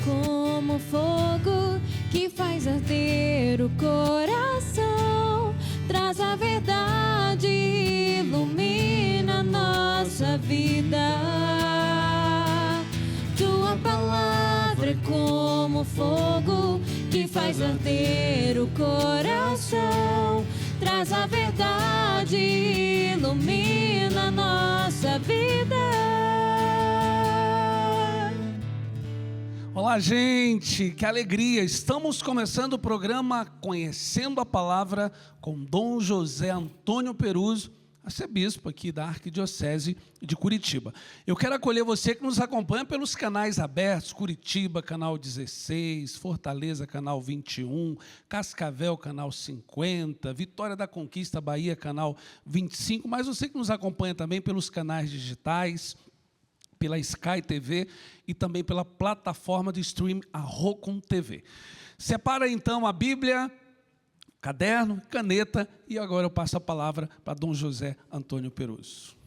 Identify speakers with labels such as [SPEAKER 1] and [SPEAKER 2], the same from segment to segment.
[SPEAKER 1] como fogo que faz arder o coração. Traz a verdade, ilumina nossa vida. Tua palavra é como fogo que faz arder o coração. Traz a verdade, ilumina nossa vida.
[SPEAKER 2] Olá, gente, que alegria! Estamos começando o programa Conhecendo a Palavra com Dom José Antônio Peruso, arcebispo aqui da Arquidiocese de Curitiba. Eu quero acolher você que nos acompanha pelos canais abertos, Curitiba, canal 16, Fortaleza, canal 21, Cascavel, canal 50, Vitória da Conquista, Bahia, canal 25, mas você que nos acompanha também pelos canais digitais, pela Sky TV e também pela plataforma de streaming Rocum TV. Separa então a Bíblia, caderno, caneta, e agora eu passo a palavra para Dom José Antônio Peruso.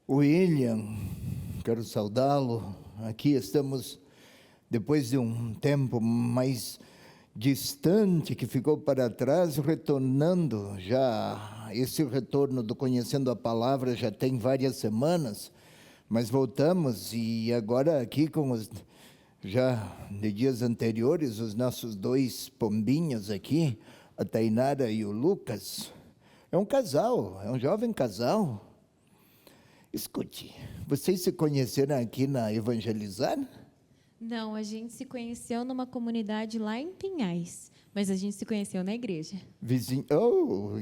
[SPEAKER 3] William, quero saudá-lo. Aqui estamos, depois de um tempo mais distante que ficou para trás, retornando já. Esse retorno do Conhecendo a Palavra já tem várias semanas, mas voltamos e agora aqui com os, já de dias anteriores, os nossos dois pombinhos aqui, a Tainara e o Lucas. É um casal, é um jovem casal. Escute, vocês se conheceram aqui na Evangelizar?
[SPEAKER 1] Não, a gente se conheceu numa comunidade lá em Pinhais, mas a gente se conheceu na igreja.
[SPEAKER 3] Vizinho,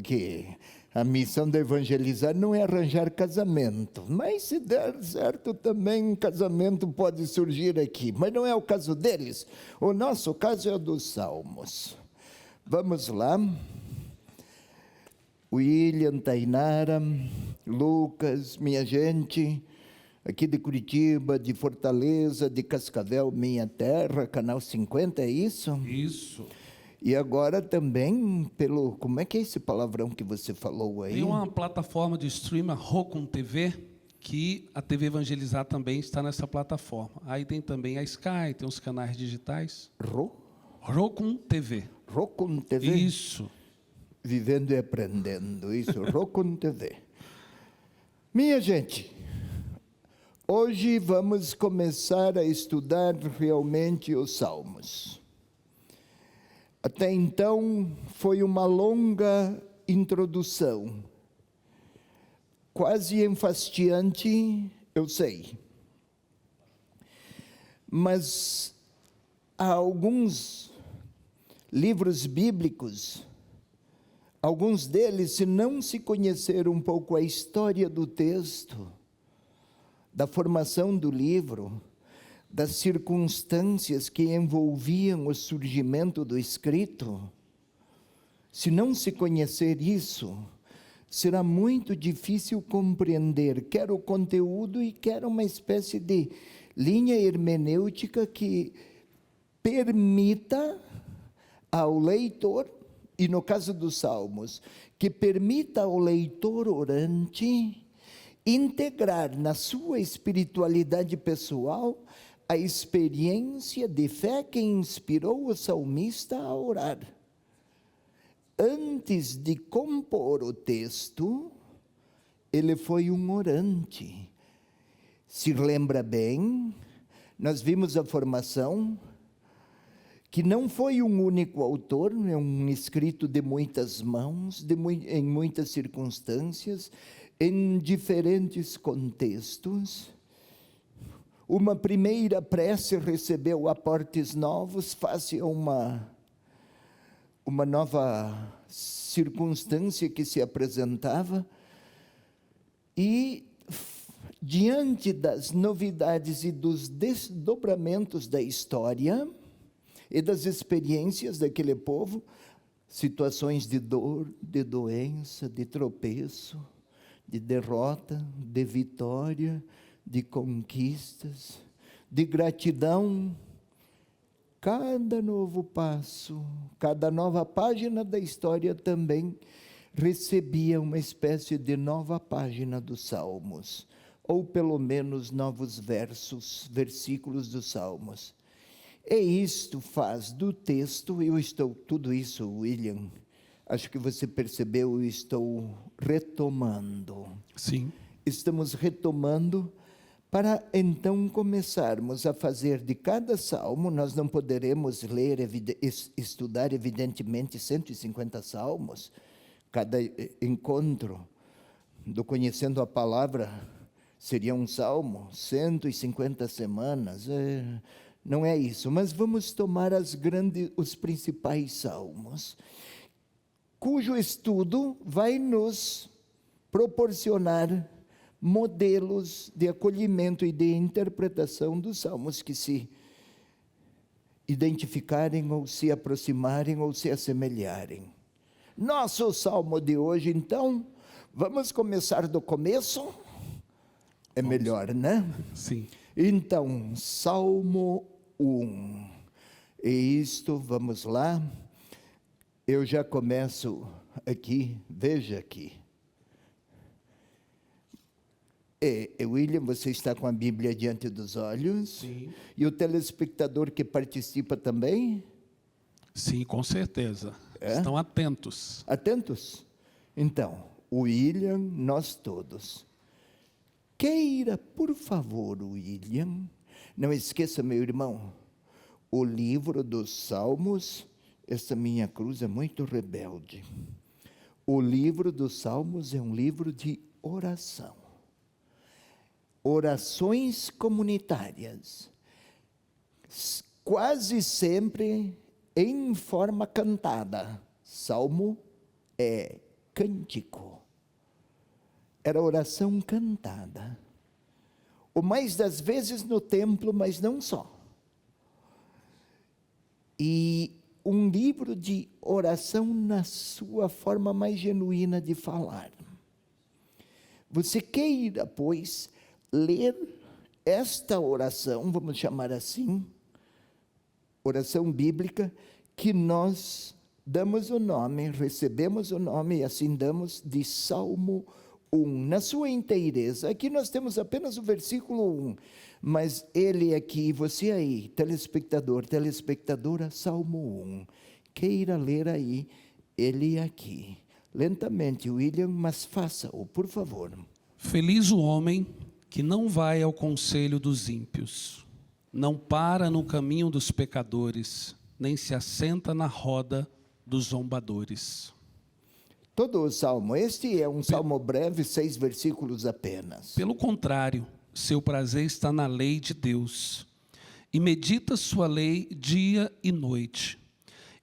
[SPEAKER 3] que a missão de Evangelizar não é arranjar casamento, mas se der certo também casamento pode surgir aqui, mas não é o caso deles, o nosso caso é o dos Salmos. Vamos lá. William, Tainara, Lucas, minha gente, aqui de Curitiba, de Fortaleza, de Cascavel, minha terra, canal 50, é isso?
[SPEAKER 2] Isso.
[SPEAKER 3] E agora também pelo, como é que é esse palavrão que você falou aí?
[SPEAKER 2] Tem uma plataforma de streaming, Rocum TV, que a TV Evangelizar também está nessa plataforma. Aí tem também a Sky, tem os canais digitais. Rocum TV.
[SPEAKER 3] Rocum TV?
[SPEAKER 2] Isso.
[SPEAKER 3] Vivendo e aprendendo, isso, Rocum TV. Minha gente, hoje vamos começar a estudar realmente os Salmos. Até então foi uma longa introdução, quase enfastiante, eu sei. Mas há alguns livros bíblicos, alguns deles, se não se conhecer um pouco a história do texto, da formação do livro, das circunstâncias que envolviam o surgimento do escrito, se não se conhecer isso, será muito difícil compreender quer o conteúdo e quer uma espécie de linha hermenêutica que permita ao leitor, e no caso dos Salmos, que permita ao leitor orante integrar na sua espiritualidade pessoal a experiência de fé que inspirou o salmista a orar. Antes de compor o texto, ele foi um orante. Se lembra bem, nós vimos a formação, que não foi um único autor, é um escrito de muitas mãos, em muitas circunstâncias, em diferentes contextos. Uma primeira prece recebeu aportes novos face a uma nova circunstância que se apresentava. E, diante das novidades e dos desdobramentos da história e das experiências daquele povo, situações de dor, de doença, de tropeço, de derrota, de vitória, de conquistas, de gratidão, cada novo passo, cada nova página da história também recebia uma espécie de nova página dos Salmos. ou pelo menos novos versículos dos Salmos. E isto faz do texto, tudo isso, William, acho que você percebeu, eu estou retomando.
[SPEAKER 2] Sim.
[SPEAKER 3] Estamos retomando para então começarmos a fazer de cada salmo. Nós não poderemos ler, estudar evidentemente 150 salmos, cada encontro do Conhecendo a Palavra seria um salmo, 150 semanas, não é isso, mas vamos tomar os principais salmos, cujo estudo vai nos proporcionar modelos de acolhimento e de interpretação dos salmos que se identificarem ou se aproximarem ou se assemelharem. Nosso salmo de hoje, então, vamos começar do começo? É melhor, né?
[SPEAKER 2] Sim.
[SPEAKER 3] Então, Salmo 1. E isto, vamos lá. Eu já começo aqui, veja aqui. William, você está com a Bíblia diante dos olhos?
[SPEAKER 2] Sim.
[SPEAKER 3] E o telespectador que participa também?
[SPEAKER 2] Sim, com certeza. Estão atentos.
[SPEAKER 3] Atentos? Então, William, nós todos. Queira, por favor, William, não esqueça, meu irmão, o livro dos Salmos, essa minha cruz é muito rebelde. O livro dos Salmos é um livro de oração. Orações comunitárias, quase sempre em forma cantada. Salmo é cântico. Era oração cantada. O mais das vezes no templo, mas não só. E um livro de oração na sua forma mais genuína de falar. Você queira, pois, ler esta oração, vamos chamar assim, oração bíblica, que nós damos o nome, recebemos o nome e assim damos de Salmo 1, na sua inteireza. Aqui nós temos apenas o versículo 1, mas ele aqui, você aí, telespectador, telespectadora, Salmo 1, queira ler aí, ele aqui. Lentamente, William, mas faça-o, por favor.
[SPEAKER 2] Feliz o homem que não vai ao conselho dos ímpios, não para no caminho dos pecadores, nem se assenta na roda dos zombadores.
[SPEAKER 3] Todo o salmo, este é um salmo breve, 6 versículos apenas.
[SPEAKER 2] Pelo contrário, seu prazer está na lei de Deus, e medita sua lei dia e noite.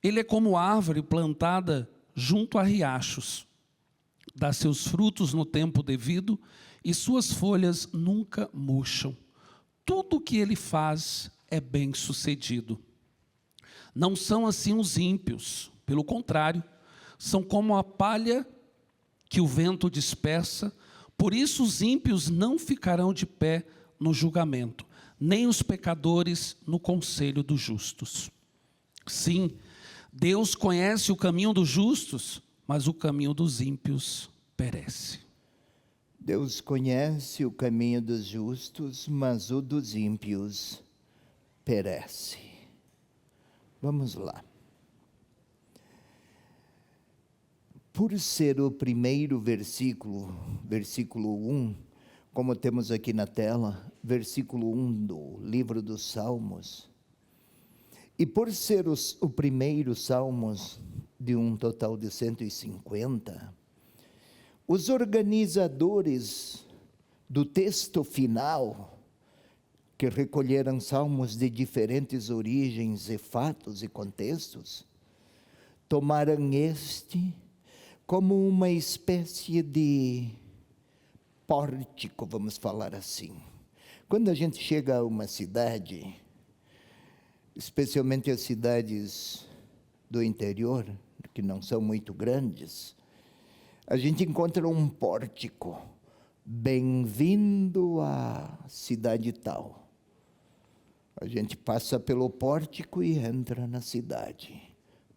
[SPEAKER 2] Ele é como árvore plantada junto a riachos, dá seus frutos no tempo devido, e suas folhas nunca murcham. Tudo o que ele faz é bem-sucedido. Não são assim os ímpios, pelo contrário, são como a palha que o vento dispersa. Por isso os ímpios não ficarão de pé no julgamento, nem os pecadores no conselho dos justos. Sim, Deus conhece o caminho dos justos, mas o caminho dos ímpios perece.
[SPEAKER 3] Deus conhece o caminho dos justos, mas o dos ímpios perece. Vamos lá. Por ser o primeiro versículo, versículo 1, como temos aqui na tela, versículo 1 do livro dos Salmos, e por ser o primeiro Salmos de um total de 150, os organizadores do texto final, que recolheram salmos de diferentes origens e fatos e contextos, tomaram este como uma espécie de pórtico, vamos falar assim. Quando a gente chega a uma cidade, especialmente as cidades do interior, que não são muito grandes, a gente encontra um pórtico. Bem-vindo à cidade tal. A gente passa pelo pórtico e entra na cidade.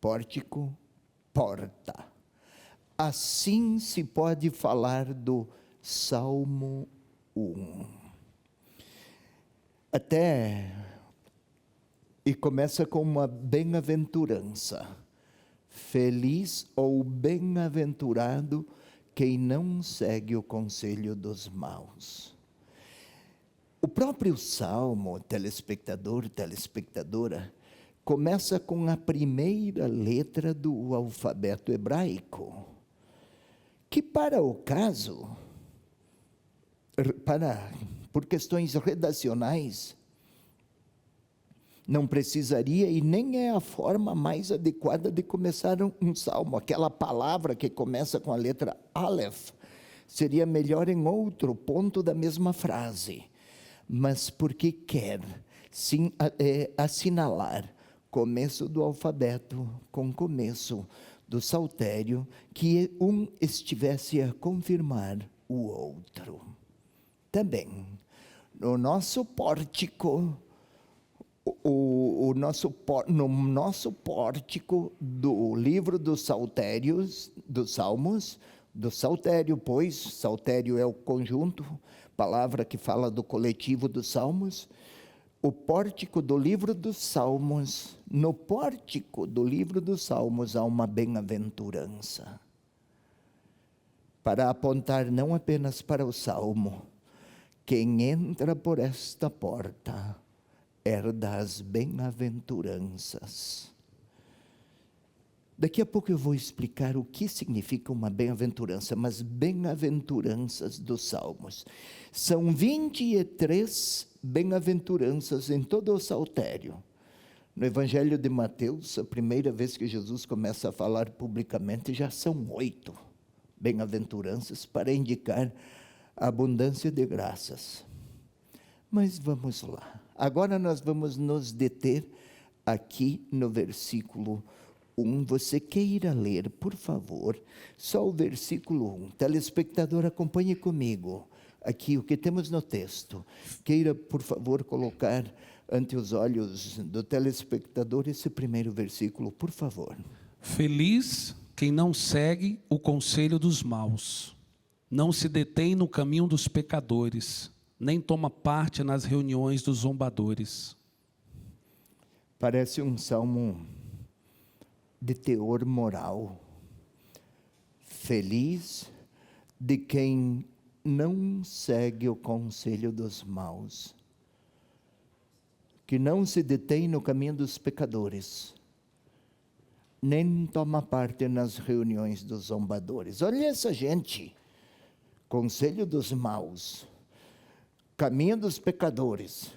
[SPEAKER 3] Pórtico, porta. Assim se pode falar do Salmo 1. E começa com uma bem-aventurança. Feliz ou bem-aventurado quem não segue o conselho dos maus. O próprio Salmo, telespectador, telespectadora, começa com a primeira letra do alfabeto hebraico, que para o caso, por questões redacionais, não precisaria e nem é a forma mais adequada de começar um salmo. Aquela palavra que começa com a letra Aleph seria melhor em outro ponto da mesma frase. Mas porque quer assinalar começo do alfabeto com começo do saltério, que um estivesse a confirmar o outro. Também, no nosso pórtico, no nosso pórtico do livro dos saltérios, dos salmos, do saltério, pois, saltério é o conjunto, palavra que fala do coletivo dos salmos, o pórtico do livro dos salmos, no pórtico do livro dos salmos há uma bem-aventurança, para apontar não apenas para o salmo, quem entra por esta porta herda as bem-aventuranças. Daqui a pouco eu vou explicar o que significa uma bem-aventurança, mas bem-aventuranças dos Salmos. São 23 bem-aventuranças em todo o saltério. No Evangelho de Mateus, a primeira vez que Jesus começa a falar publicamente, já são 8 bem-aventuranças para indicar a abundância de graças. Mas vamos lá. Agora nós vamos nos deter aqui no versículo 1. Você queira ler, por favor, só o versículo 1. Telespectador, acompanhe comigo aqui o que temos no texto. Queira, por favor, colocar ante os olhos do telespectador esse primeiro versículo, por favor.
[SPEAKER 2] Feliz quem não segue o conselho dos maus, não se detém no caminho dos pecadores, nem toma parte nas reuniões dos zombadores.
[SPEAKER 3] Parece um salmo de teor moral. Feliz de quem não segue o conselho dos maus, que não se detém no caminho dos pecadores, nem toma parte nas reuniões dos zombadores. Olha essa gente, conselho dos maus, caminho dos pecadores,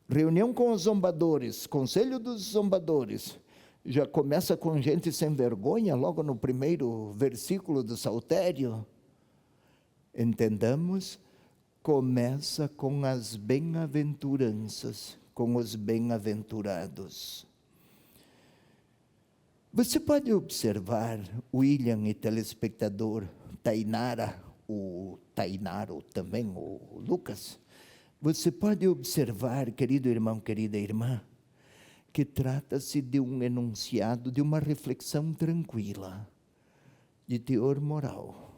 [SPEAKER 3] reunião com os zombadores, conselho dos zombadores. Já começa com gente sem vergonha, logo no primeiro versículo do saltério. Entendamos, começa com as bem-aventuranças, com os bem-aventurados. Você pode observar, William e telespectador, Tainara, o Tainaro também, o Lucas, você pode observar, querido irmão, querida irmã, que trata-se de um enunciado, de uma reflexão tranquila, de teor moral.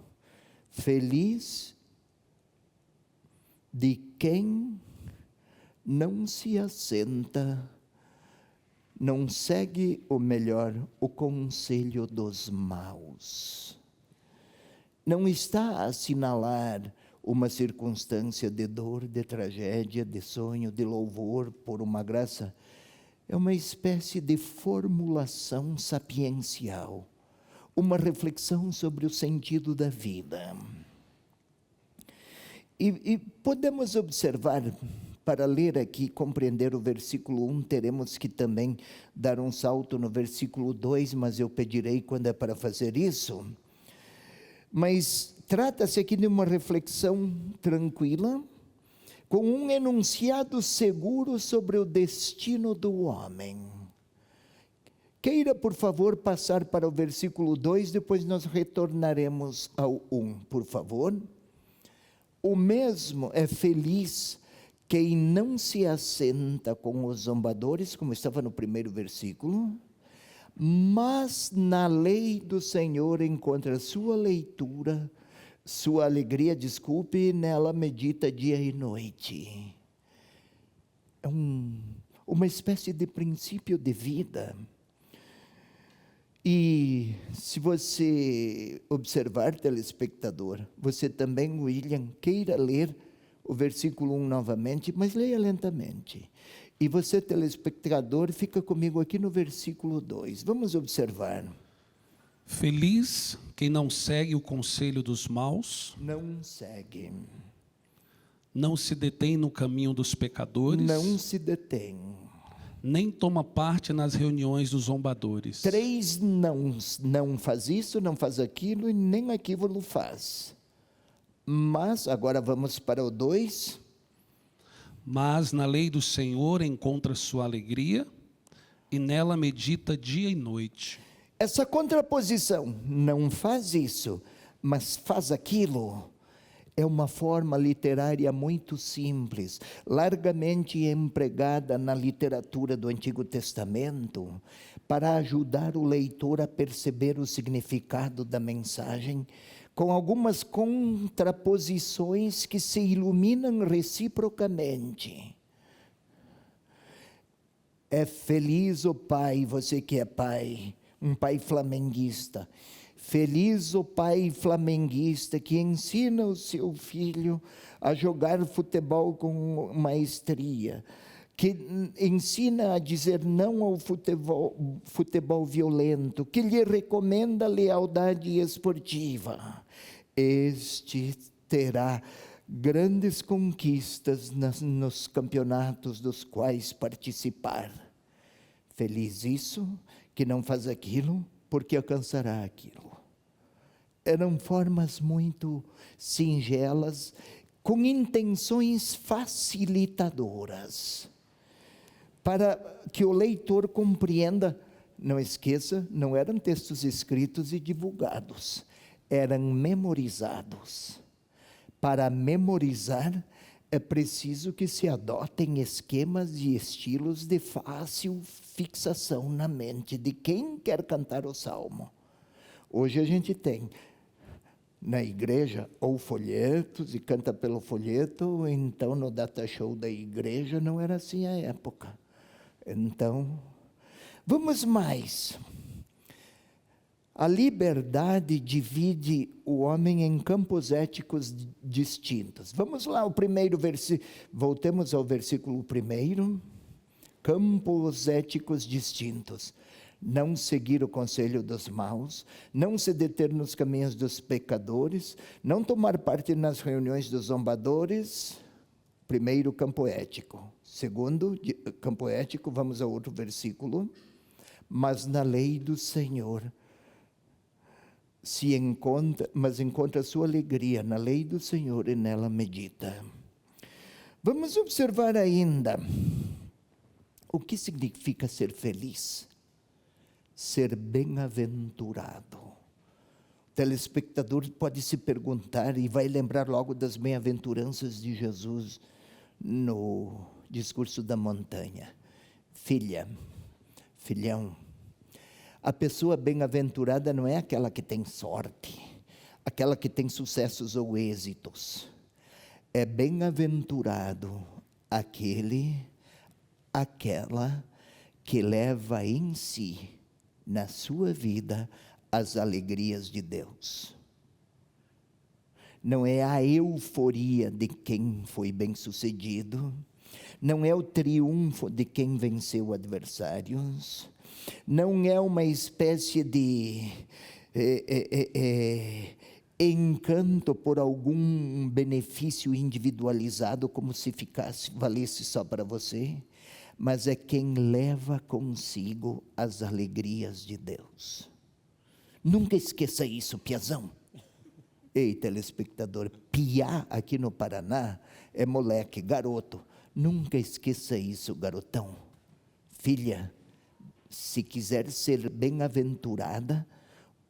[SPEAKER 3] Feliz de quem não se assenta, não segue, ou melhor, o conselho dos maus. Não está a assinalar uma circunstância de dor, de tragédia, de sonho, de louvor por uma graça. É uma espécie de formulação sapiencial, uma reflexão sobre o sentido da vida. E podemos observar, para ler aqui, compreender o versículo 1, teremos que também dar um salto no versículo 2, mas eu pedirei quando é para fazer isso. Mas trata-se aqui de uma reflexão tranquila, com um enunciado seguro sobre o destino do homem. Queira, por favor, passar para o versículo 2, depois nós retornaremos ao 1, por favor. O mesmo é feliz quem não se assenta com os zombadores, como estava no primeiro versículo, mas na lei do Senhor encontra sua leitura, sua alegria, desculpe, nela medita dia e noite. É uma espécie de princípio de vida. E se você observar, telespectador, você também, William, queira ler o versículo 1 novamente, mas leia lentamente. E você, telespectador, fica comigo aqui no versículo 2. Vamos observar.
[SPEAKER 2] Feliz quem não segue o conselho dos maus,
[SPEAKER 3] Não segue,
[SPEAKER 2] não se detém no caminho dos pecadores,
[SPEAKER 3] não se detém.
[SPEAKER 2] nem toma parte nas reuniões dos zombadores.
[SPEAKER 3] 3 nãos: não faz isso, não faz aquilo e nem aquilo faz. Mas, agora vamos para o 2.
[SPEAKER 2] Mas na lei do Senhor encontra sua alegria, e nela medita dia e noite.
[SPEAKER 3] Essa contraposição, não faz isso, mas faz aquilo, é uma forma literária muito simples, largamente empregada na literatura do Antigo Testamento, para ajudar o leitor a perceber o significado da mensagem, com algumas contraposições que se iluminam reciprocamente. É feliz o pai, você que é pai, um pai flamenguista. Feliz o pai flamenguista que ensina o seu filho a jogar futebol com maestria, que ensina a dizer não ao futebol violento, que lhe recomenda lealdade esportiva. Este terá grandes conquistas nos campeonatos dos quais participar. Feliz isso, que não faz aquilo, porque alcançará aquilo. Eram formas muito singelas, com intenções facilitadoras, para que o leitor compreenda. Não esqueça, não eram textos escritos e divulgados, eram memorizados. Para memorizar, é preciso que se adotem esquemas e estilos de fácil fixação na mente de quem quer cantar o salmo. Hoje a gente tem na igreja ou folhetos e canta pelo folheto, ou então no data show da igreja. Não era assim a época. Então, vamos mais. A liberdade divide o homem em campos éticos distintos. Vamos lá, o primeiro versículo, voltemos ao versículo 1. Campos éticos distintos. Não seguir o conselho dos maus, não se deter nos caminhos dos pecadores, não tomar parte nas reuniões dos zombadores. Primeiro, campo ético. Segundo, campo ético, vamos ao outro versículo. Mas na lei do Senhor encontra sua alegria na lei do Senhor e nela medita. Vamos observar ainda o que significa ser feliz, ser bem-aventurado. O telespectador pode se perguntar e vai lembrar logo das bem-aventuranças de Jesus no discurso da montanha. Filha, filhão, a pessoa bem-aventurada não é aquela que tem sorte, aquela que tem sucessos ou êxitos. É bem-aventurado aquela que leva em si, na sua vida, as alegrias de Deus. Não é a euforia de quem foi bem-sucedido, não é o triunfo de quem venceu adversários, não é uma espécie de encanto por algum benefício individualizado, como se valesse só para você, mas é quem leva consigo as alegrias de Deus. Nunca esqueça isso, piazão. Ei, telespectador, piá aqui no Paraná é moleque, garoto. Nunca esqueça isso, garotão. Filha, se quiser ser bem-aventurada,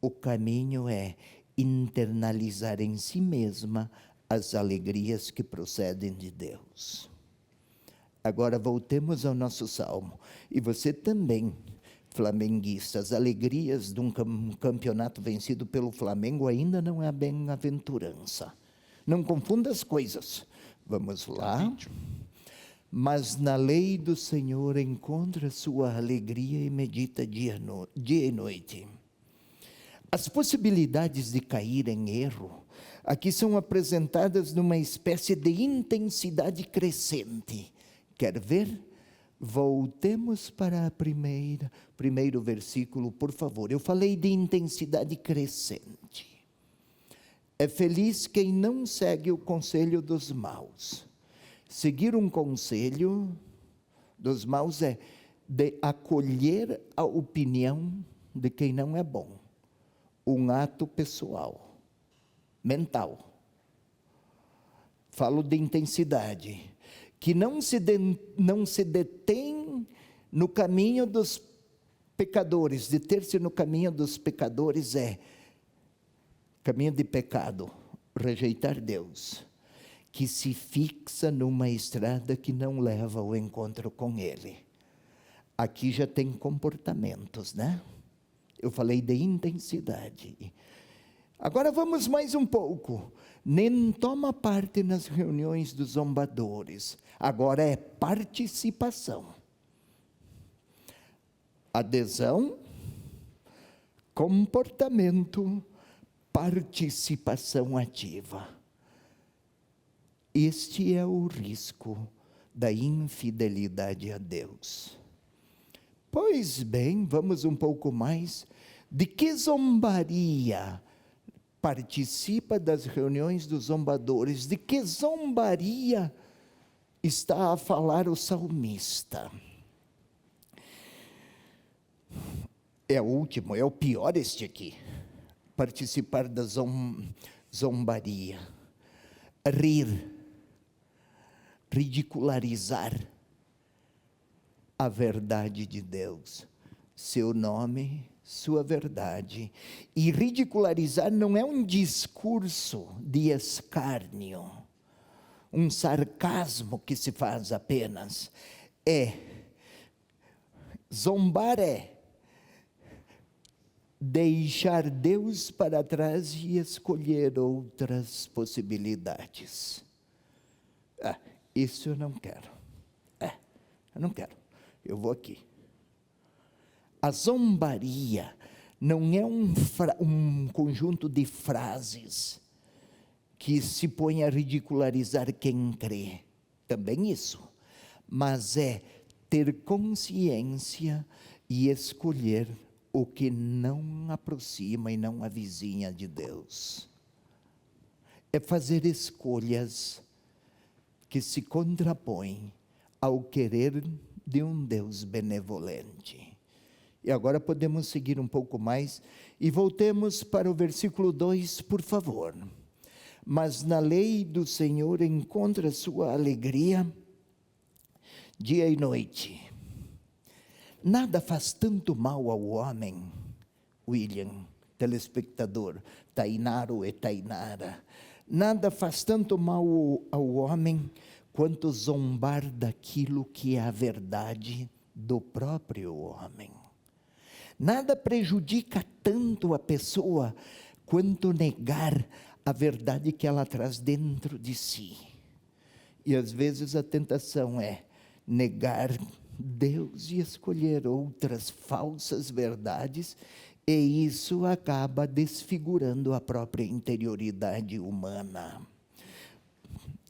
[SPEAKER 3] o caminho é internalizar em si mesma as alegrias que procedem de Deus. Agora voltemos ao nosso salmo. E você também, flamenguistas, alegrias de um campeonato vencido pelo Flamengo ainda não é a bem-aventurança. Não confunda as coisas. Vamos lá. Mas na lei do Senhor encontra sua alegria e medita dia e noite. As possibilidades de cair em erro aqui são apresentadas numa espécie de intensidade crescente. Quer ver? Voltemos para primeiro versículo, por favor. Eu falei de intensidade crescente. É feliz quem não segue o conselho dos maus. Seguir um conselho dos maus é de acolher a opinião de quem não é bom. Um ato pessoal, mental. Falo de intensidade. Que não se detém no caminho dos pecadores. Deter-se no caminho dos pecadores é caminho de pecado, rejeitar Deus. Que se fixa numa estrada que não leva ao encontro com Ele. Aqui já tem comportamentos, né? Eu falei de intensidade. Agora vamos mais um pouco. Nem toma parte nas reuniões dos zombadores. Agora é participação. Adesão, comportamento, participação ativa. Este é o risco da infidelidade a Deus. Pois bem, vamos um pouco mais. De que zombaria participa das reuniões dos zombadores? De que zombaria está a falar o salmista? É o último, é o pior este aqui. Participar da zombaria. Rir. Ridicularizar a verdade de Deus. Seu nome, sua verdade. E ridicularizar não é um discurso de escárnio, um sarcasmo que se faz apenas. Zombar é deixar Deus para trás e escolher outras possibilidades. Isso eu não quero. Eu não quero. Eu vou aqui. A zombaria não é um conjunto de frases que se põe a ridicularizar quem crê. Também isso. Mas é ter consciência e escolher o que não aproxima e não avizinha de Deus. É fazer escolhas que se contrapõem ao querer de um Deus benevolente. E agora podemos seguir um pouco mais e voltemos para o versículo 2, por favor. Mas na lei do Senhor encontra sua alegria dia e noite. Nada faz tanto mal ao homem, William, telespectador, Tainaro e Tainara. Nada faz tanto mal ao homem quanto zombar daquilo que é a verdade do próprio homem. Nada prejudica tanto a pessoa quanto negar a verdade que ela traz dentro de si. E às vezes a tentação é negar Deus e escolher outras falsas verdades, e isso acaba desfigurando a própria interioridade humana.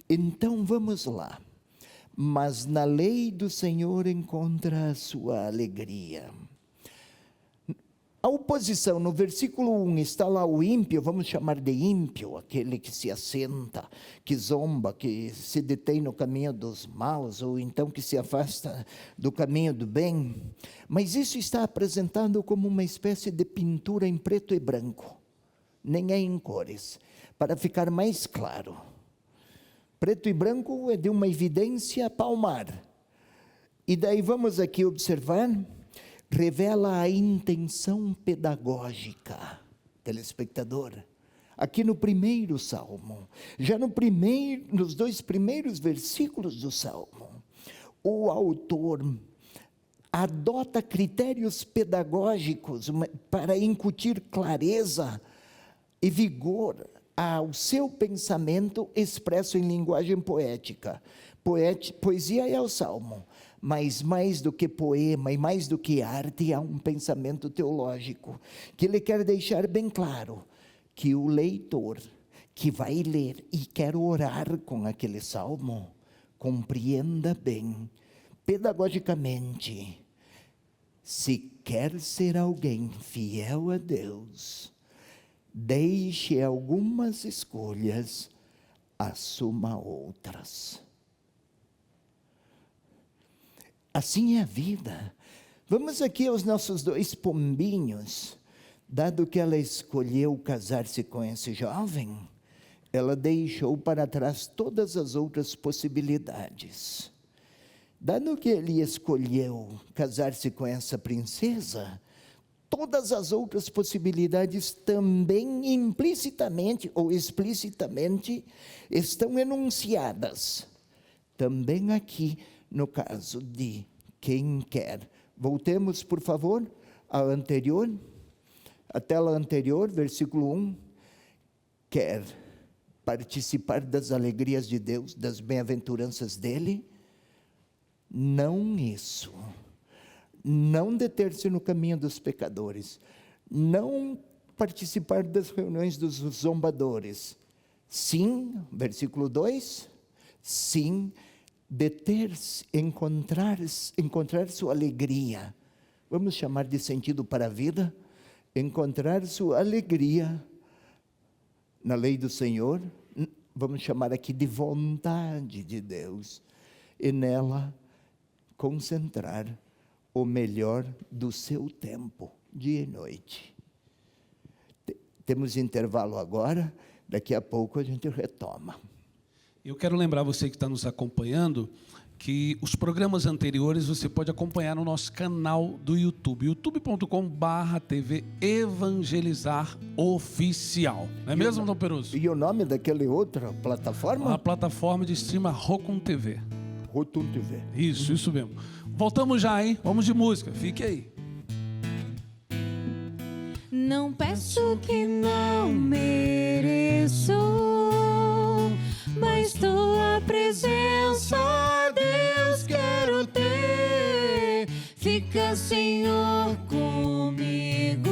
[SPEAKER 3] Então vamos lá. Mas na lei do Senhor encontra a sua alegria. A oposição, no versículo 1, está lá o ímpio, vamos chamar de ímpio, aquele que se assenta, que zomba, que se detém no caminho dos maus, ou então que se afasta do caminho do bem. Mas isso está apresentado como uma espécie de pintura em preto e branco, nem é em cores, para ficar mais claro. Preto e branco é de uma evidência palmar. E daí vamos aqui observar, revela a intenção pedagógica, telespectador. Aqui no primeiro salmo, já nos 2 primeiros versículos do salmo, o autor adota critérios pedagógicos para incutir clareza e vigor ao seu pensamento expresso em linguagem poética. Poesia é o salmo, mas mais do que poema e mais do que arte, há um pensamento teológico, que ele quer deixar bem claro que o leitor que vai ler e quer orar com aquele salmo, compreenda bem, pedagogicamente, se quer ser alguém fiel a Deus, deixe algumas escolhas, assuma outras. Assim é a vida. Vamos aqui aos nossos 2 pombinhos. Dado que ela escolheu casar-se com esse jovem, ela deixou para trás todas as outras possibilidades. Dado que ele escolheu casar-se com essa princesa, todas as outras possibilidades também implicitamente ou explicitamente estão enunciadas. Também aqui no caso de quem quer. Voltemos, por favor, à anterior, a tela anterior, versículo 1. Quer participar das alegrias de Deus, das bem-aventuranças dele? Não isso. Não deter-se no caminho dos pecadores. Não participar das reuniões dos zombadores. Sim, versículo 2, sim, deter-se, encontrar sua alegria. Vamos chamar de sentido para a vida? Encontrar sua alegria na lei do Senhor, vamos chamar aqui de vontade de Deus, e nela concentrar o melhor do seu tempo, dia e noite. Temos intervalo agora, daqui a pouco a gente retoma.
[SPEAKER 2] Eu quero lembrar você que está nos acompanhando que os programas anteriores você pode acompanhar no nosso canal do YouTube, youtube.com/TV Evangelizar Oficial. Não é mesmo, Dom Peruso?
[SPEAKER 3] E o nome daquela outra plataforma?
[SPEAKER 2] A plataforma de stream Rocum TV.
[SPEAKER 3] Rocum TV.
[SPEAKER 2] Isso mesmo. Voltamos já, hein? Vamos de música, fique aí.
[SPEAKER 1] Não peço que não mereço, mas tua presença, Deus, quero ter. Fica, Senhor, comigo,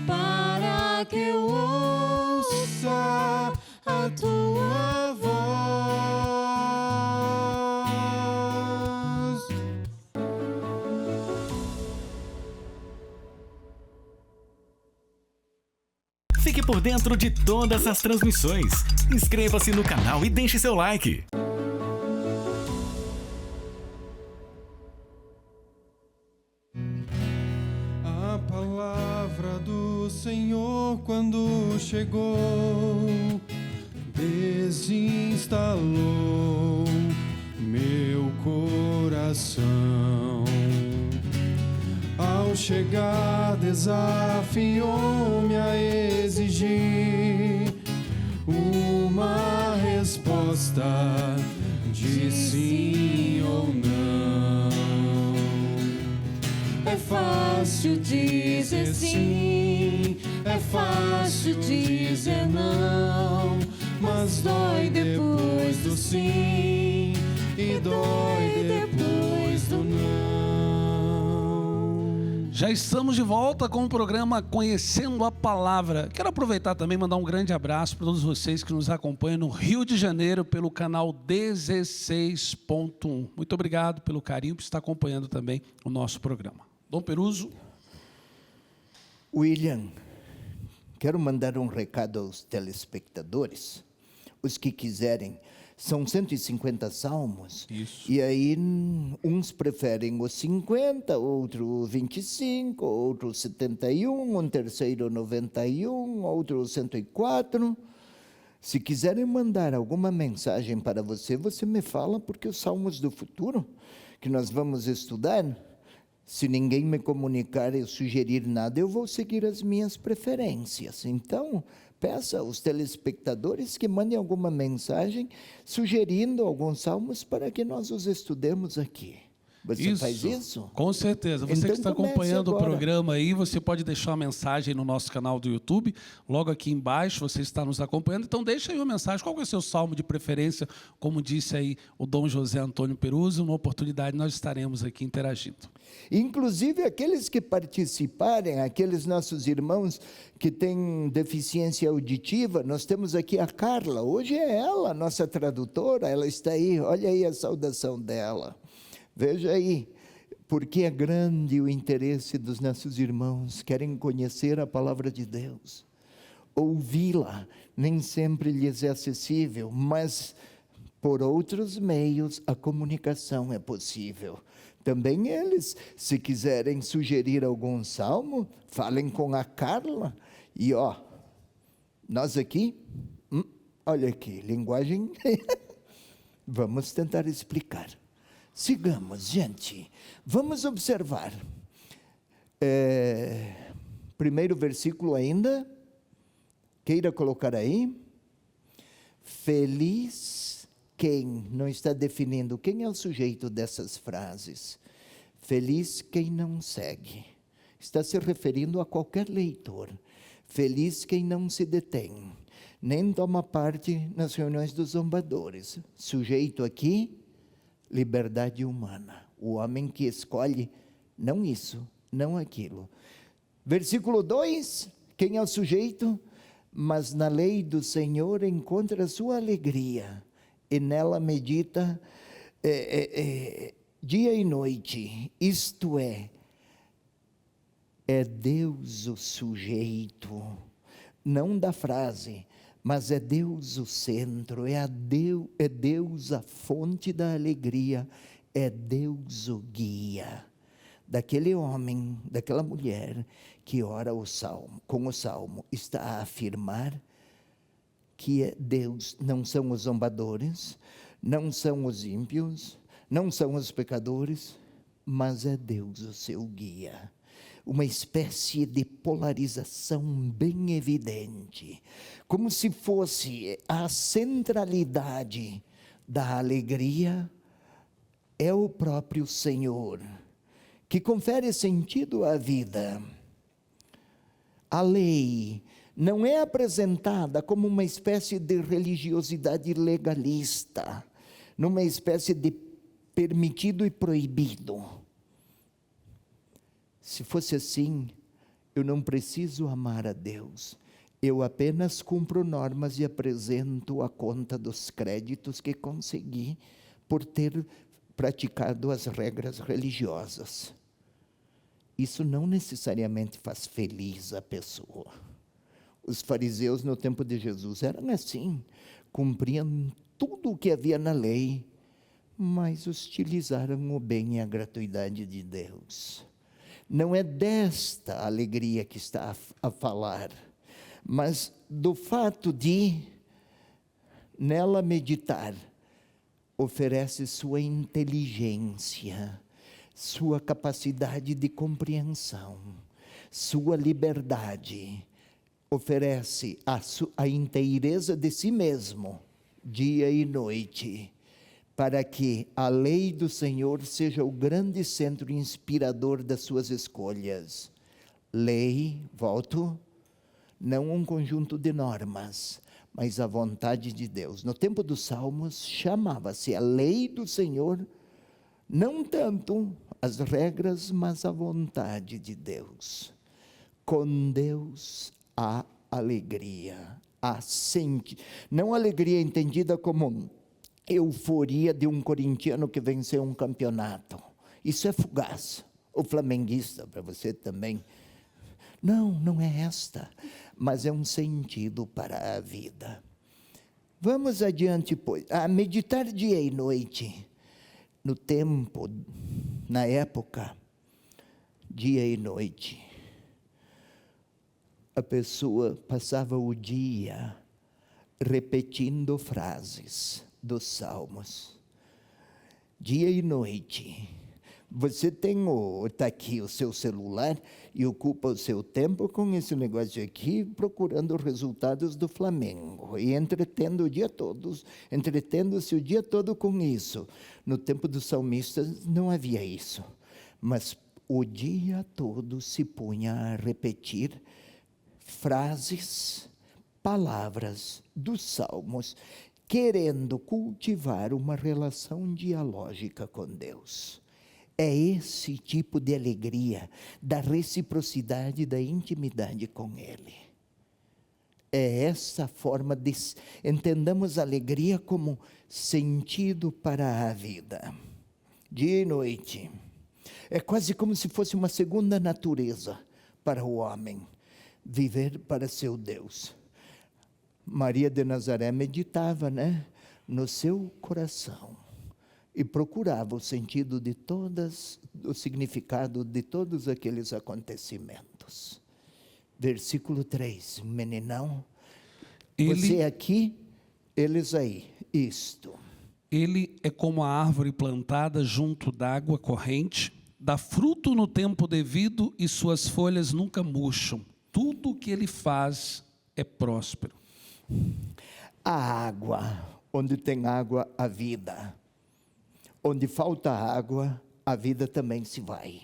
[SPEAKER 1] para que eu ouça a tua voz.
[SPEAKER 4] Fique por dentro de todas as transmissões. Inscreva-se no canal e deixe seu like.
[SPEAKER 5] A palavra do Senhor, quando chegou, desinstalou meu coração. Ao chegar, desafiou-me a exigir uma resposta de sim ou não.
[SPEAKER 1] É fácil dizer sim, é fácil dizer não,
[SPEAKER 5] mas dói depois do sim e dói depois do não.
[SPEAKER 2] Já estamos de volta com o programa Conhecendo a Palavra. Quero aproveitar também e mandar um grande abraço para todos vocês que nos acompanham no Rio de Janeiro pelo canal 16.1. Muito obrigado pelo carinho por estar acompanhando também o nosso programa. Dom Peruso.
[SPEAKER 3] William, quero mandar um recado aos telespectadores, os que quiserem. São 150 salmos.
[SPEAKER 2] Isso.
[SPEAKER 3] E aí uns preferem os 50, outro 25, outro 71, um terceiro 91, outro 104. Se quiserem mandar alguma mensagem para você, você me fala, porque os salmos do futuro que nós vamos estudar, se ninguém me comunicar e sugerir nada, eu vou seguir as minhas preferências. Então, peça aos telespectadores que mandem alguma mensagem sugerindo alguns salmos para que nós os estudemos aqui. Você faz isso?
[SPEAKER 2] Com certeza. Você
[SPEAKER 3] Então
[SPEAKER 2] que está
[SPEAKER 3] comece
[SPEAKER 2] acompanhando
[SPEAKER 3] agora.
[SPEAKER 2] o programa aí, você pode deixar uma mensagem no nosso canal do YouTube. Logo aqui embaixo você está nos acompanhando. Então deixa aí uma mensagem. Qual é o seu salmo de preferência? Como disse aí o Dom José Antônio Peruzzo, numa oportunidade nós estaremos aqui interagindo.
[SPEAKER 3] Inclusive aqueles que participarem, aqueles nossos irmãos que têm deficiência auditiva, nós temos aqui a Carla. Hoje é ela, nossa tradutora. Ela está aí. Olha aí a saudação dela. Veja aí, porque é grande o interesse dos nossos irmãos, querem conhecer a palavra de Deus, ouvi-la, nem sempre lhes é acessível, mas por outros meios a comunicação é possível. Também eles, se quiserem sugerir algum salmo, falem com a Carla, e nós aqui, olha aqui, linguagem, vamos tentar explicar. Sigamos, gente. Vamos observar. Primeiro versículo ainda. Queira colocar aí. Feliz quem, não está definindo quem é o sujeito dessas frases. Feliz quem não segue. Está se referindo a qualquer leitor. Feliz quem não se detém, nem toma parte nas reuniões dos zombadores. Sujeito aqui, liberdade humana, o homem que escolhe não isso, não aquilo. Versículo 2, quem é o sujeito? Mas na lei do Senhor encontra a sua alegria, e nela medita dia e noite, isto é Deus o sujeito, não da frase, mas é Deus o centro, é Deus a fonte da alegria, é Deus o guia daquele homem, daquela mulher que ora com o salmo, está a afirmar que é Deus, não são os zombadores, não são os ímpios, não são os pecadores, mas é Deus o seu guia. Uma espécie de polarização bem evidente, como se fosse a centralidade da alegria é o próprio Senhor, que confere sentido à vida. A lei não é apresentada como uma espécie de religiosidade legalista, numa espécie de permitido e proibido. Se fosse assim, eu não preciso amar a Deus. Eu apenas cumpro normas e apresento a conta dos créditos que consegui por ter praticado as regras religiosas. Isso não necessariamente faz feliz a pessoa. Os fariseus no tempo de Jesus eram assim, cumpriam tudo o que havia na lei, mas hostilizaram o bem e a gratuidade de Deus. Não é desta alegria que está a falar, mas do fato de nela meditar, oferece sua inteligência, sua capacidade de compreensão, sua liberdade, oferece a inteireza de si mesmo, dia e noite, para que a lei do Senhor seja o grande centro inspirador das suas escolhas. Lei, volto, não um conjunto de normas, mas a vontade de Deus. No tempo dos Salmos, chamava-se a lei do Senhor, não tanto as regras, mas a vontade de Deus. Com Deus há alegria, não alegria entendida como euforia de um corintiano que venceu um campeonato. Isso é fugaz. O flamenguista, para você também. Não é esta, mas é um sentido para a vida. Vamos adiante, pois. A meditar dia e noite, no tempo, na época, dia e noite. A pessoa passava o dia repetindo frases dos Salmos, dia e noite, Você está aqui o seu celular e ocupa o seu tempo com esse negócio aqui, procurando os resultados do Flamengo e entretendo-se o dia todo com isso. No tempo dos salmistas não havia isso, mas o dia todo se punha a repetir frases, palavras dos salmos, querendo cultivar uma relação dialógica com Deus. É esse tipo de alegria, da reciprocidade, da intimidade com Ele. É essa forma de... Entendamos a alegria como sentido para a vida. Dia e noite. É quase como se fosse uma segunda natureza para o homem. Viver para seu Deus. Maria de Nazaré meditava, no seu coração. E procurava o sentido o significado de todos aqueles acontecimentos. Versículo 3, meninão, você aqui, eles aí, isto.
[SPEAKER 2] Ele é como a árvore plantada junto d'água corrente, dá fruto no tempo devido e suas folhas nunca murcham. Tudo o que ele faz é próspero.
[SPEAKER 3] A água, onde tem água, a vida. Onde falta água, a vida também se vai.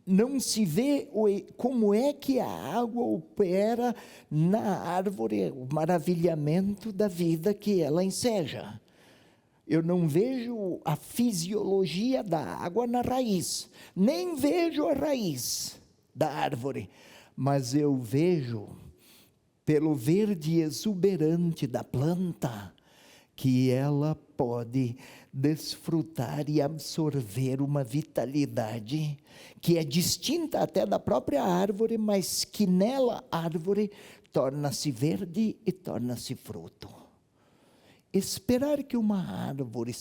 [SPEAKER 3] Não se vê como é que a água opera na árvore, o maravilhamento da vida que ela enseja. Eu não vejo a fisiologia da água na raiz, nem vejo a raiz da árvore, mas eu vejo, pelo verde exuberante da planta, que ela pode desfrutar e absorver uma vitalidade que é distinta até da própria árvore, mas que nela a árvore torna-se verde e torna-se fruto. Esperar que uma árvore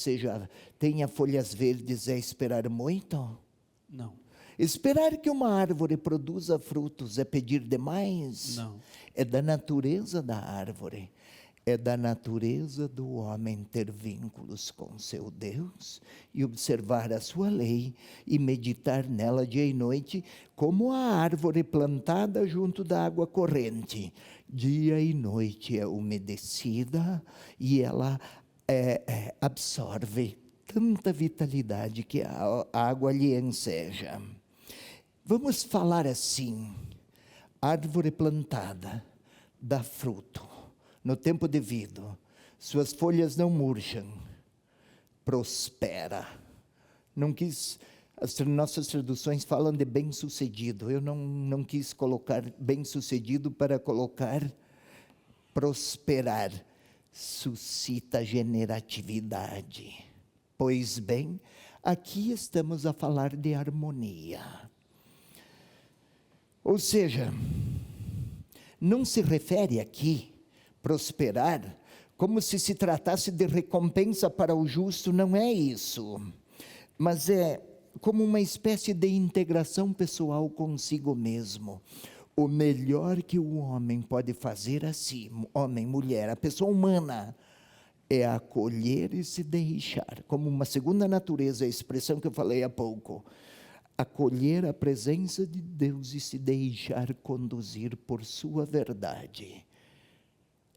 [SPEAKER 3] tenha folhas verdes é esperar muito?
[SPEAKER 2] Não.
[SPEAKER 3] Esperar que uma árvore produza frutos é pedir demais?
[SPEAKER 2] Não.
[SPEAKER 3] É da natureza da árvore. É da natureza do homem ter vínculos com seu Deus e observar a sua lei e meditar nela dia e noite, como a árvore plantada junto da água corrente. Dia e noite é umedecida e ela absorve tanta vitalidade que a água lhe enseja. Vamos falar assim: árvore plantada dá fruto no tempo devido, suas folhas não murcham, prospera. As nossas traduções falam de bem-sucedido, eu não quis colocar bem-sucedido para colocar prosperar, suscita generatividade. Pois bem, aqui estamos a falar de harmonia. Ou seja, não se refere aqui prosperar como se tratasse de recompensa para o justo, não é isso. Mas é como uma espécie de integração pessoal consigo mesmo. O melhor que o homem pode fazer a si, homem, mulher, a pessoa humana, é acolher e se deixar, como uma segunda natureza, a expressão que eu falei há pouco. Acolher a presença de Deus e se deixar conduzir por sua verdade.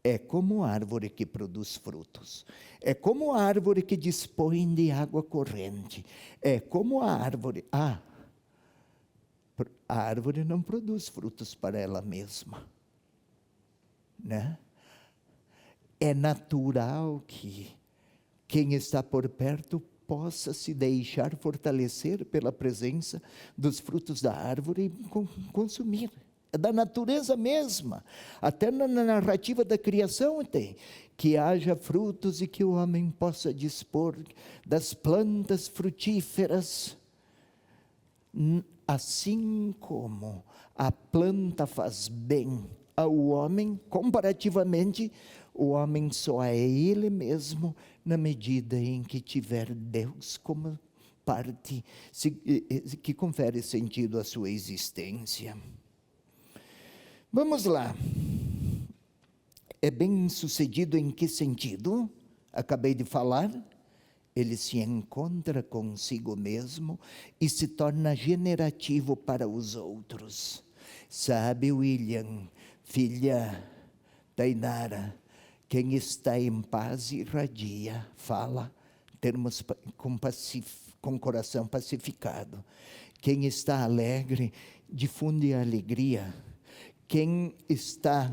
[SPEAKER 3] É como a árvore que produz frutos. É como a árvore que dispõe de água corrente. É como a árvore... a árvore não produz frutos para ela mesma. É natural que quem está por perto possa se deixar fortalecer pela presença dos frutos da árvore e consumir. É da natureza mesma. Até na narrativa da criação tem que haja frutos e que o homem possa dispor das plantas frutíferas. Assim como a planta faz bem ao homem, comparativamente, o homem só é ele mesmo na medida em que tiver Deus como parte que confere sentido à sua existência. Vamos lá. É bem sucedido em que sentido? Acabei de falar. ele se encontra consigo mesmo e se torna generativo para os outros. Sabe, William, filha Tainara, quem está em paz irradia, fala, termos com coração pacificado. Quem está alegre, difunde a alegria. Quem está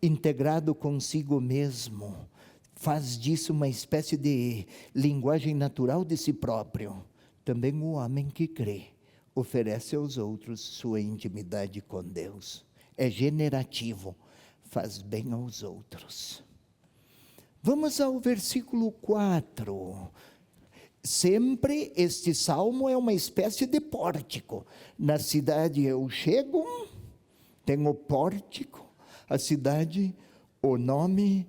[SPEAKER 3] integrado consigo mesmo, faz disso uma espécie de linguagem natural de si próprio. Também o homem que crê oferece aos outros sua intimidade com Deus. É generativo, faz bem aos outros. Vamos ao versículo 4. Sempre este salmo é uma espécie de pórtico. Na cidade eu chego, tenho pórtico, a cidade, o nome,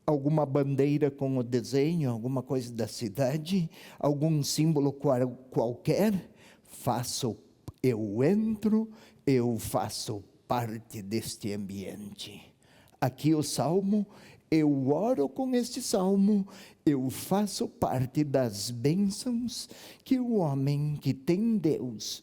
[SPEAKER 3] alguma bandeira com o desenho, alguma coisa da cidade, algum símbolo qualquer, eu entro, eu faço parte deste ambiente. Aqui o salmo, eu oro com este salmo, eu faço parte das bênçãos que o homem que tem Deus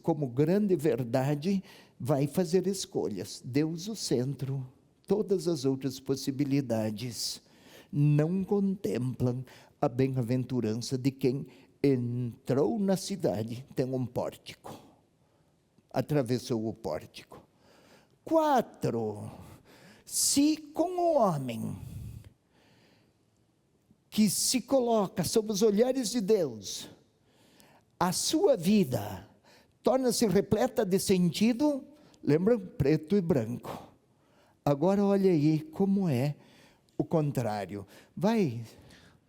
[SPEAKER 3] como grande verdade vai fazer escolhas. Deus o centro, todas as outras possibilidades não contemplam a bem-aventurança de quem entrou na cidade, tem um pórtico, atravessou o pórtico. 4, se com o homem que se coloca sob os olhares de Deus, a sua vida torna-se repleta de sentido, lembra? Preto e branco. Agora olha aí como é o contrário. Vai.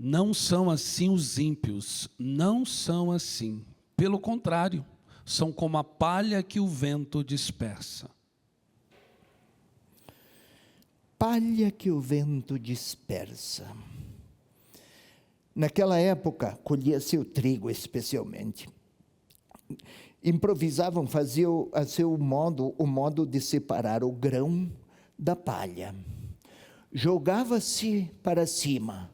[SPEAKER 2] Não são assim os ímpios, não são assim. Pelo contrário, são como a palha que o vento dispersa.
[SPEAKER 3] Palha que o vento dispersa. Naquela época, colhia-se o trigo especialmente. Improvisavam, faziam a seu modo, o modo de separar o grão da palha. Jogava-se para cima,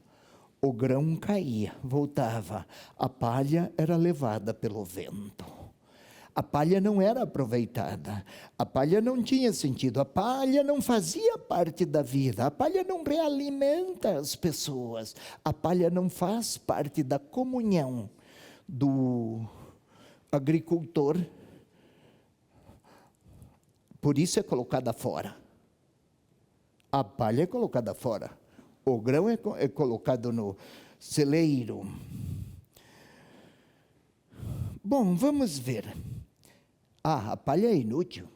[SPEAKER 3] o grão caía, voltava, a palha era levada pelo vento. A palha não era aproveitada, a palha não tinha sentido, a palha não fazia parte da vida, a palha não realimenta as pessoas, a palha não faz parte da comunhão do agricultor, por isso é colocada fora. A palha é colocada fora, o grão é colocado no celeiro. Bom, vamos ver. A palha é inútil,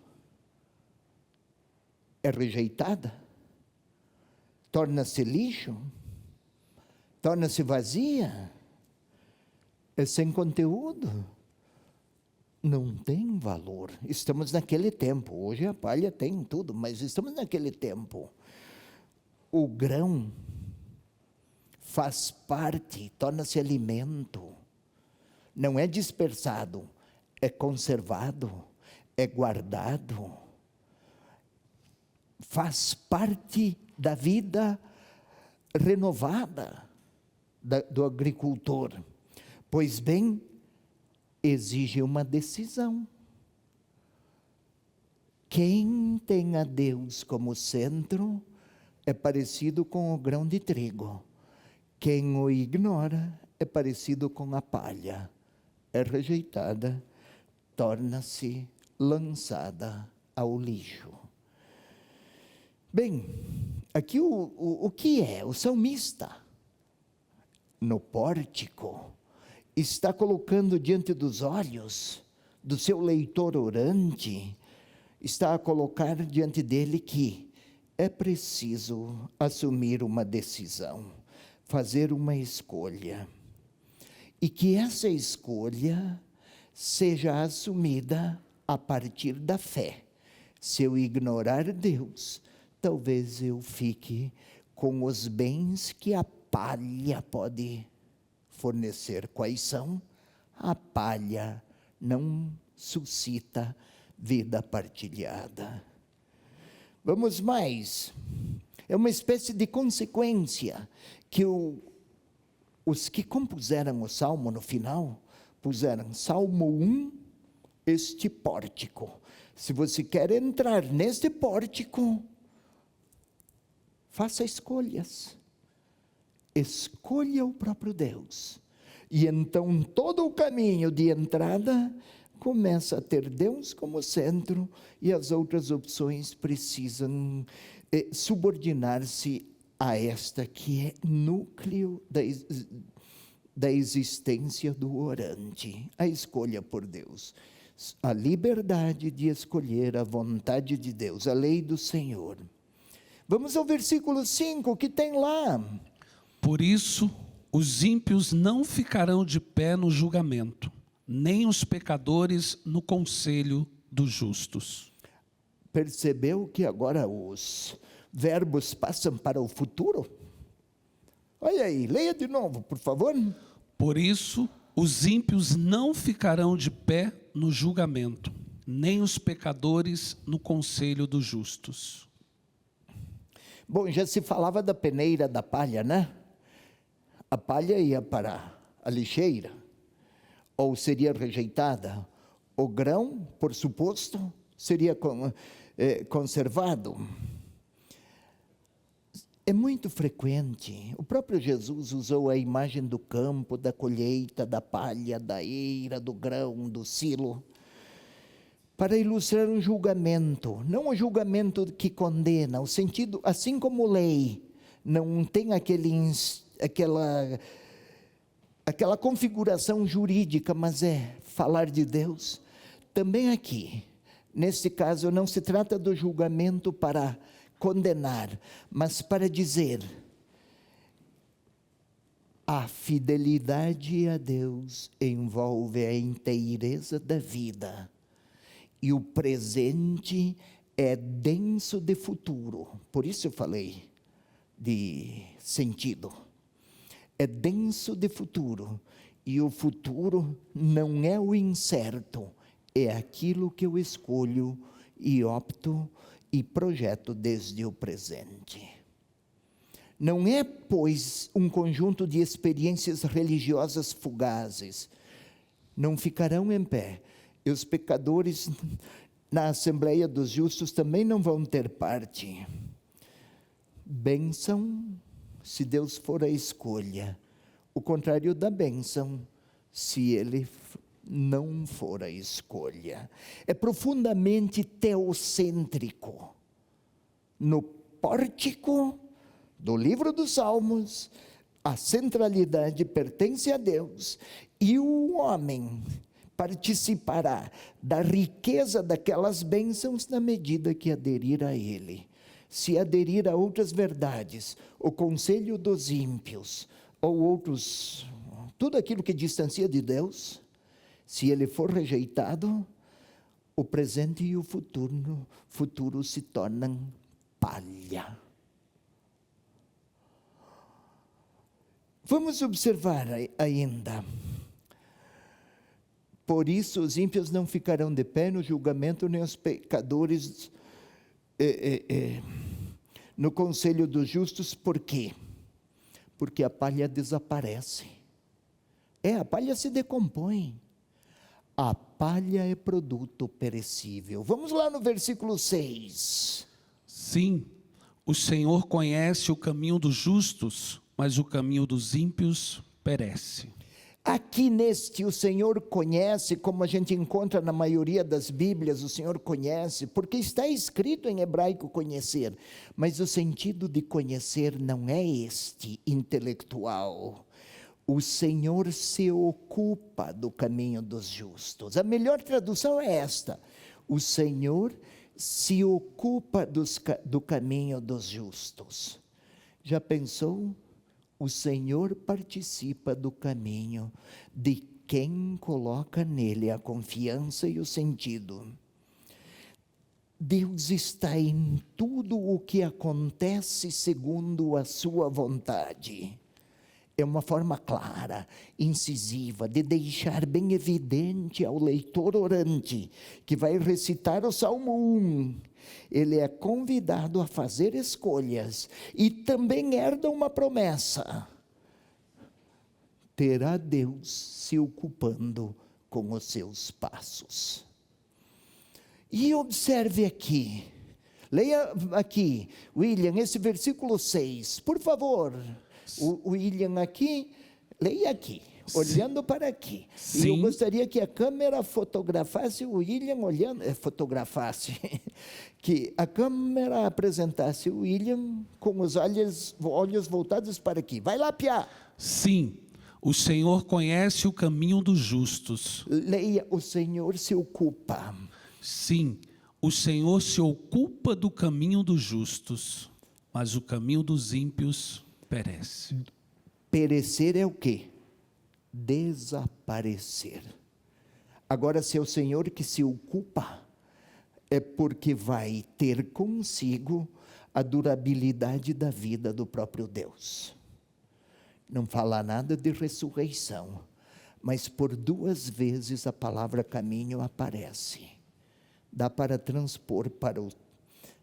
[SPEAKER 3] é rejeitada, torna-se lixo, torna-se vazia, é sem conteúdo, não tem valor. Estamos naquele tempo, hoje a palha tem tudo, mas estamos naquele tempo. O grão faz parte, torna-se alimento, não é dispersado, é conservado, é guardado, faz parte da vida renovada do agricultor. Pois bem, exige uma decisão. Quem tem a Deus como centro é parecido com o grão de trigo. Quem o ignora é parecido com a palha. É rejeitada, torna-se lançada ao lixo. Bem, aqui o que é? O salmista, no pórtico, está colocando diante dos olhos do seu leitor orante, está a colocar diante dele que é preciso assumir uma decisão, fazer uma escolha, e que essa escolha seja assumida a partir da fé. Se eu ignorar Deus, talvez eu fique com os bens que a palha pode fornecer. Quais são? A palha não suscita vida partilhada. Vamos mais. É uma espécie de consequência que o os que compuseram o salmo no final, puseram Salmo 1, este pórtico. Se você quer entrar neste pórtico, faça escolhas. Escolha o próprio Deus. E então todo o caminho de entrada começa a ter Deus como centro e as outras opções precisam subordinar-se a esta que é núcleo da existência do orante, a escolha por Deus. A liberdade de escolher a vontade de Deus, a lei do Senhor. Vamos ao versículo 5, que tem lá.
[SPEAKER 2] Por isso, os ímpios não ficarão de pé no julgamento, nem os pecadores no conselho dos justos.
[SPEAKER 3] Percebeu que agora os verbos passam para o futuro? Olha aí, leia de novo, por favor.
[SPEAKER 2] Por isso, os ímpios não ficarão de pé no julgamento, nem os pecadores no conselho dos justos.
[SPEAKER 3] Bom, já se falava da peneira da palha, né? A palha ia para a lixeira, ou seria rejeitada. O grão, por suposto, seria conservado. É muito frequente, o próprio Jesus usou a imagem do campo, da colheita, da palha, da eira, do grão, do silo, para ilustrar um julgamento, não um julgamento que condena, o sentido, assim como lei, não tem aquela configuração jurídica, mas é falar de Deus. Também aqui, nesse caso, não se trata do julgamento para condenar, mas para dizer: a fidelidade a Deus envolve a inteireza da vida, e o presente é denso de futuro. Por isso eu falei de sentido. É denso de futuro, e o futuro não é o incerto, é aquilo que eu escolho e opto e projeto desde o presente. Não é, pois, um conjunto de experiências religiosas fugazes. Não ficarão em pé. E os pecadores na Assembleia dos Justos também não vão ter parte. Bênção, se Deus for a escolha. O contrário da bênção, se Ele não for a escolha. É profundamente teocêntrico. No pórtico do livro dos Salmos, a centralidade pertence a Deus, e o homem participará da riqueza daquelas bênçãos na medida que aderir a Ele. Se aderir a outras verdades, o conselho dos ímpios, ou outros, tudo aquilo que distancia de Deus, se ele for rejeitado, o presente e o futuro se tornam palha. Vamos observar ainda. Por isso os ímpios não ficarão de pé no julgamento, nem os pecadores no conselho dos justos. Por quê? Porque a palha desaparece. A palha se decompõe. A palha é produto perecível. Vamos lá no versículo 6.
[SPEAKER 2] Sim, o Senhor conhece o caminho dos justos, mas o caminho dos ímpios perece.
[SPEAKER 3] Aqui neste, o Senhor conhece, como a gente encontra na maioria das Bíblias, o Senhor conhece, porque está escrito em hebraico conhecer, mas o sentido de conhecer não é este intelectual. O Senhor se ocupa do caminho dos justos. A melhor tradução é esta: o Senhor se ocupa do caminho dos justos. Já pensou? O Senhor participa do caminho de quem coloca nele a confiança e o sentido. Deus está em tudo o que acontece segundo a sua vontade. É uma forma clara, incisiva, de deixar bem evidente ao leitor orante, que vai recitar o Salmo 1, ele é convidado a fazer escolhas, e também herda uma promessa. terá Deus se ocupando com os seus passos. E observe aqui, leia aqui, William, esse versículo 6, por favor. O William aqui, leia aqui, olhando para aqui.
[SPEAKER 2] Sim.
[SPEAKER 3] E eu gostaria que a câmera fotografasse o William olhando, que a câmera apresentasse o William com os olhos voltados para aqui. Vai lá, Piá.
[SPEAKER 2] Sim, o Senhor conhece o caminho dos justos.
[SPEAKER 3] Leia, o Senhor se ocupa.
[SPEAKER 2] Sim, o Senhor se ocupa do caminho dos justos, mas o caminho dos ímpios perece.
[SPEAKER 3] Perecer é o quê? Desaparecer. Agora, se é o Senhor que se ocupa, é porque vai ter consigo a durabilidade da vida do próprio Deus. Não fala nada de ressurreição, mas por 2 vezes a palavra caminho aparece. Dá para transpor para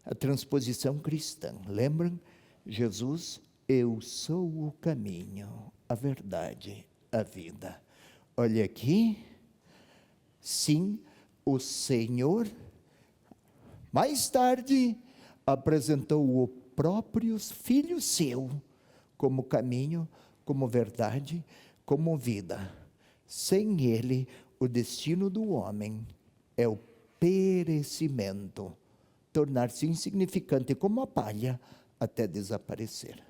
[SPEAKER 3] a transposição cristã. Lembram? Jesus, eu sou o caminho, a verdade, a vida. Olha aqui, sim, o Senhor, mais tarde, apresentou o próprio Filho seu como caminho, como verdade, como vida. Sem ele, o destino do homem é o perecimento, tornar-se insignificante como a palha até desaparecer.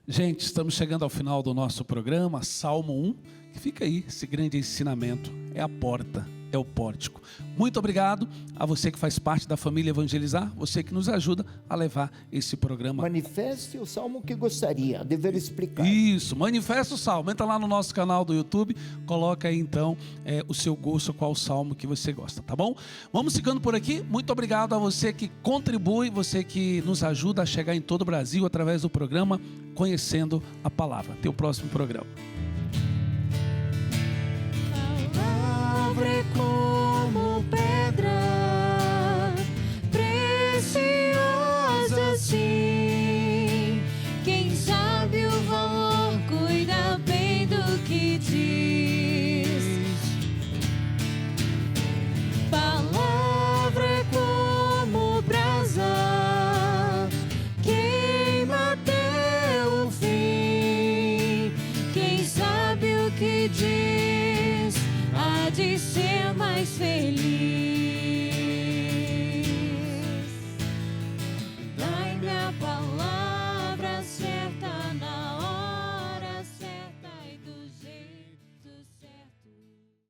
[SPEAKER 2] Gente, estamos chegando ao final do nosso programa, Salmo 1, que fica aí, esse grande ensinamento, é a porta, é o pórtico. Muito obrigado a você que faz parte da família Evangelizar, você que nos ajuda a levar esse programa.
[SPEAKER 3] Manifeste o salmo que gostaria de ver explicado.
[SPEAKER 2] Isso, manifesta o salmo, entra lá no nosso canal do YouTube, coloca aí então o seu gosto, qual salmo que você gosta, tá bom? Vamos ficando por aqui, muito obrigado a você que contribui, você que nos ajuda a chegar em todo o Brasil através do programa Conhecendo a Palavra. Até o próximo programa.
[SPEAKER 1] Palavra é